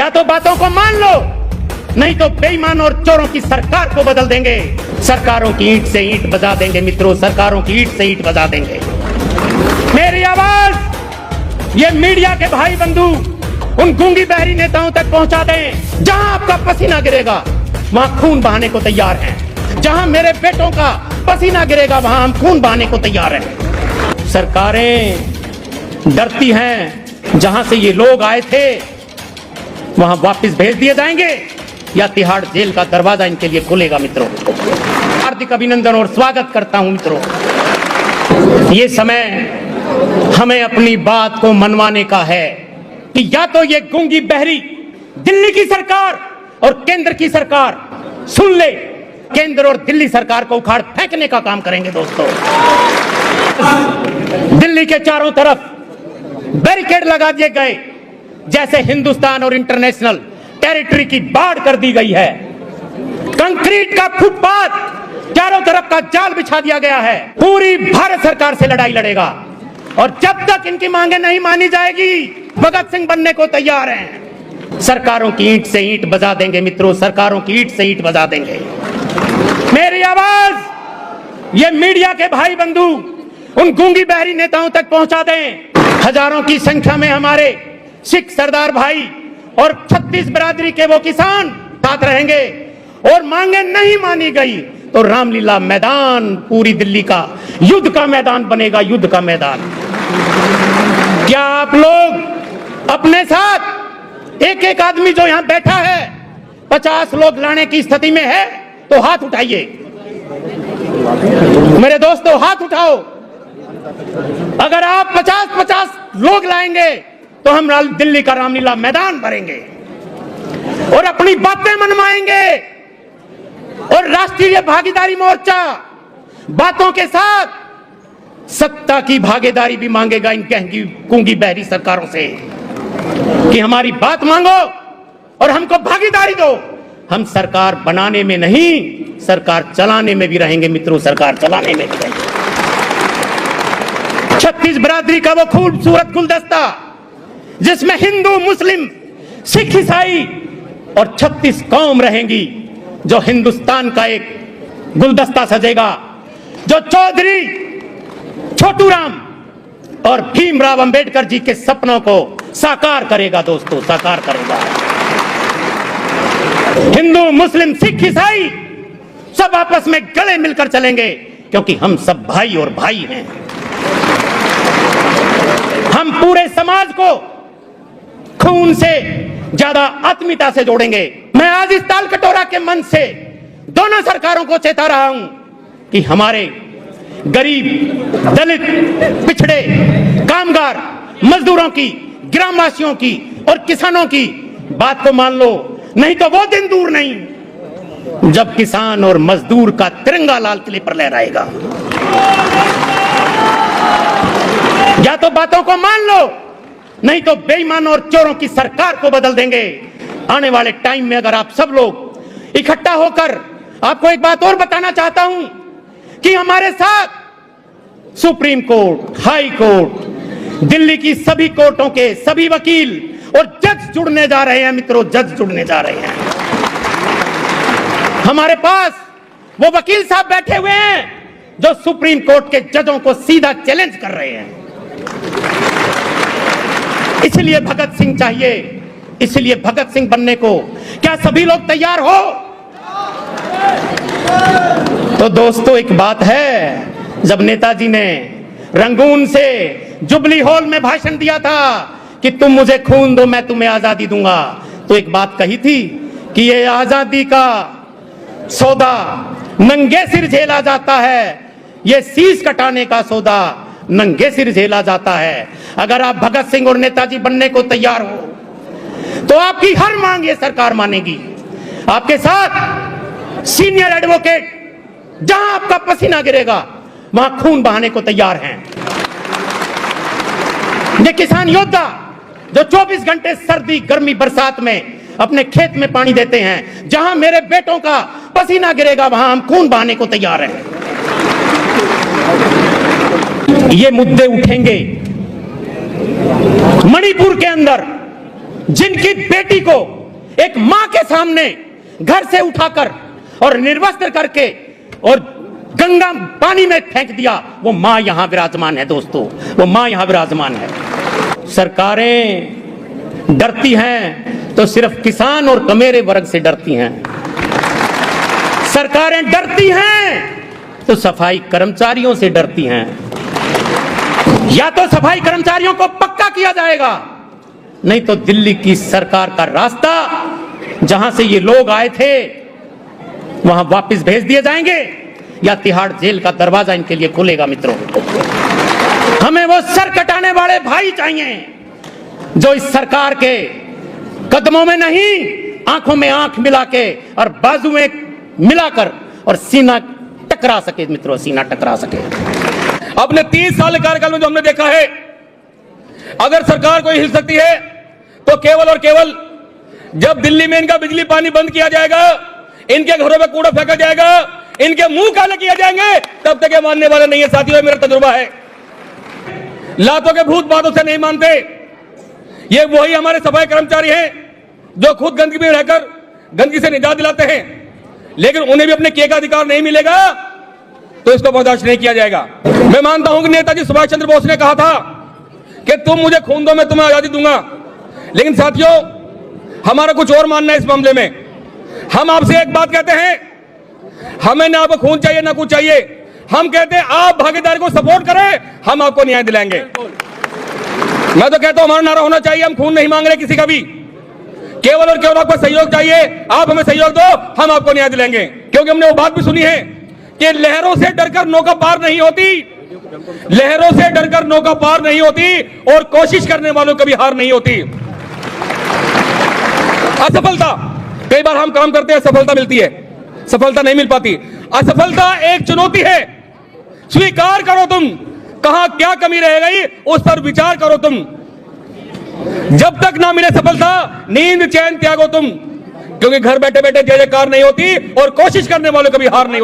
या तो बातों को मान लो, नहीं तो बेईमान और चोरों की सरकार को बदल देंगे। सरकारों की ईंट से ईंट बजा देंगे मित्रों, सरकारों की ईंट से ईंट बजा देंगे। मेरी आवाज ये मीडिया के भाई बंधु उन गूंगी बहरी नेताओं तक पहुंचा दें। जहां आपका पसीना गिरेगा वहां खून बहाने को तैयार हैं। जहां मेरे बेटों का पसीना गिरेगा वहां हम खून बहाने को तैयार हैं। सरकारें डरती हैं, जहां से ये लोग आए थे वहां वापस भेज दिए जाएंगे या तिहाड़ जेल का दरवाजा इनके लिए खुलेगा। मित्रों, हार्दिक अभिनंदन और स्वागत करता हूं। मित्रों, ये समय हमें अपनी बात को मनवाने का है कि या तो ये गूंगी बहरी दिल्ली की सरकार और केंद्र की सरकार सुन ले, केंद्र और दिल्ली सरकार को उखाड़ फेंकने का काम करेंगे। दोस्तों, दिल्ली के चारों तरफ बैरिकेड लगा दिए गए, जैसे हिंदुस्तान और इंटरनेशनल टेरिटरी की बाढ़ कर दी गई है। कंक्रीट का फुटपाथ, चारों तरफ का जाल बिछा दिया गया है। पूरी भारत सरकार से लड़ाई लड़ेगा और जब तक इनकी मांगे नहीं मानी जाएगी भगत सिंह बनने को तैयार हैं। सरकारों की ईंट से ईंट बजा देंगे मित्रों, सरकारों की ईंट से ईंट बजा देंगे। मेरी आवाज ये मीडिया के भाई बंधु उन गूंगी बहरी नेताओं तक पहुंचा दें। हजारों की संख्या में हमारे सिख सरदार भाई और 36 बिरादरी के वो किसान साथ रहेंगे और मांगे नहीं मानी गई तो रामलीला मैदान पूरी दिल्ली का युद्ध का मैदान बनेगा, युद्ध का मैदान। क्या आप लोग अपने साथ एक एक आदमी जो यहां बैठा है 50 लोग लाने की स्थिति में है तो हाथ उठाइए। मेरे दोस्तों, हाथ उठाओ। अगर आप 50-50 लोग लाएंगे तो हम दिल्ली का रामलीला मैदान भरेंगे और अपनी बातें मनवाएंगे। और राष्ट्रीय भागीदारी मोर्चा बातों के साथ सत्ता की भागीदारी भी मांगेगा इन गूंगी बहरी सरकारों से कि हमारी बात मांगो और हमको भागीदारी दो। हम सरकार बनाने में नहीं, सरकार चलाने में भी रहेंगे मित्रों, सरकार चलाने में भी रहेंगे। 36 बिरादरी का वो खूबसूरत गुलदस्ता जिसमें हिंदू, मुस्लिम, सिख, ईसाई और 36 कौम रहेंगी, जो हिंदुस्तान का एक गुलदस्ता सजेगा, जो चौधरी छोटू राम और भीमराव अंबेडकर जी के सपनों को साकार करेगा। दोस्तों, साकार करेगा। हिंदू, मुस्लिम, सिख, ईसाई सब आपस में गले मिलकर चलेंगे क्योंकि हम सब भाई और भाई हैं। हम पूरे समाज को खून से ज्यादा आत्मीयता से जोड़ेंगे। मैं आज इस ताल कटोरा के मन से दोनों सरकारों को चेता रहा हूं कि हमारे गरीब, दलित, पिछड़े, कामगार, मजदूरों की, ग्रामवासियों की और किसानों की बात को मान लो, नहीं तो वो दिन दूर नहीं जब किसान और मजदूर का तिरंगा लाल किले पर लहराएगा। या तो बातों को मान लो, नहीं तो बेईमान और चोरों की सरकार को बदल देंगे। आने वाले टाइम में अगर आप सब लोग इकट्ठा होकर, आपको एक बात और बताना चाहता हूं कि हमारे साथ supreme court, high court, Delhi की सभी कोर्टों के सभी वकील और जज जुड़ने जा रहे हैं मित्रों, जज जुड़ने जा रहे हैं। हमारे पास वो वकील साहब बैठे हुए हैं जो सुप्रीम कोर्ट के जजों को सीधा चैलेंज कर रहे हैं। इसलिए भगत सिंह चाहिए, इसलिए भगत सिंह बनने को क्या सभी लोग तैयार हो? तो दोस्तों, एक बात है, जब नेताजी ने रंगून से जुबली हॉल में भाषण दिया था कि तुम मुझे खून दो मैं तुम्हें आजादी दूंगा, तो एक बात कही थी कि ये आजादी का सौदा नंगे सिर झेला जाता है, ये शीश कटाने का सौदा नंगे सिर झेला जाता है। अगर आप भगत सिंह और नेताजी बनने को तैयार हो तो आपकी हर मांग ये सरकार मानेगी। आपके साथ सीनियर एडवोकेट जहां आपका पसीना गिरेगा वहां खून बहाने को तैयार हैं। ये किसान योद्धा जो 24 घंटे सर्दी, गर्मी, बरसात में अपने खेत में पानी देते हैं, जहां मेरे बेटों का पसीना गिरेगा वहां हम खून बहाने को तैयार हैं। ये मुद्दे उठेंगे। मणिपुर के अंदर जिनकी बेटी को एक मां के सामने घर से उठाकर और निर्वस्त्र करके और गंगा पानी में फेंक दिया, वो मां यहां विराजमान है दोस्तों, वो मां यहां विराजमान है। सरकारें डरती हैं तो सिर्फ किसान और कमेरे वर्ग से डरती हैं। सरकारें डरती हैं तो सफाई कर्मचारियों से डरती हैं। या तो सफाई कर्मचारियों को पक्का किया जाएगा, नहीं तो दिल्ली की सरकार का रास्ता जहां से ये लोग आए थे वहां वापस भेज दिए जाएंगे, या तिहाड़ जेल का दरवाजा इनके लिए खुलेगा। मित्रों, हमें वो सर कटाने वाले भाई चाहिए जो इस सरकार के कदमों में नहीं, आंखों में आंख मिला के और बाजू में मिलाकर और सीना टकरा सके। मित्रों, सीना टकरा सके। अपने 30 साल के कार्यकाल में जो हमने देखा है, अगर सरकार कोई हिल सकती है तो केवल और केवल जब दिल्ली में इनका बिजली पानी बंद किया जाएगा, इनके घरों में कूड़ा फेंका जाएगा, इनके मुंह काले किए जाएंगे, तब तक ये मानने वाले नहीं है। साथियों, मेरा तजुर्बा है। लातों के भूत बातों से नहीं मानते। ये वही हमारे सफाई कर्मचारी हैं जो खुद गंदगी में रहकर गंदगी से निजात दिलाते हैं, लेकिन उन्हें भी अपने किए का अधिकार नहीं मिलेगा तो इसको बर्दाश्त नहीं किया जाएगा। मैं मानता हूं कि नेताजी सुभाष चंद्र बोस ने कहा था कि तुम मुझे खून दो, मैं तुम्हें आजादी दूंगा। लेकिन साथियों, हमारा कुछ और मानना है इस मामले में। हम आपसे एक बात कहते हैं, हमें ना आपको खून चाहिए ना कुछ चाहिए। हम कहते हैं आप भागीदारी को सपोर्ट करें, हम आपको न्याय दिलाएंगे। मैं तो कहता हूं हमारा नारा होना चाहिए, हम खून नहीं मांग रहे किसी का भी, केवल और केवल आपको सहयोग चाहिए। आप हमें सहयोग दो, हम आपको न्याय दिलाएंगे। क्योंकि हमने वो बात भी सुनी है कि लहरों से डरकर नौका पार नहीं होती, लहरों से डरकर नौका पार नहीं होती, और कोशिश करने वालों कभी हार नहीं होती। असफलता, कई बार हम काम करते हैं, सफलता मिलती है, सफलता नहीं मिल पाती। असफलता एक चुनौती है, स्वीकार करो। तुम कहां क्या कमी रह गई उस पर विचार करो। तुम जब तक ना मिले सफलता, नींद चैन त्यागो तुम, क्योंकि घर बैठे बैठे जय जयकार नहीं होती और कोशिश करने वालों कभी हार नहीं होती।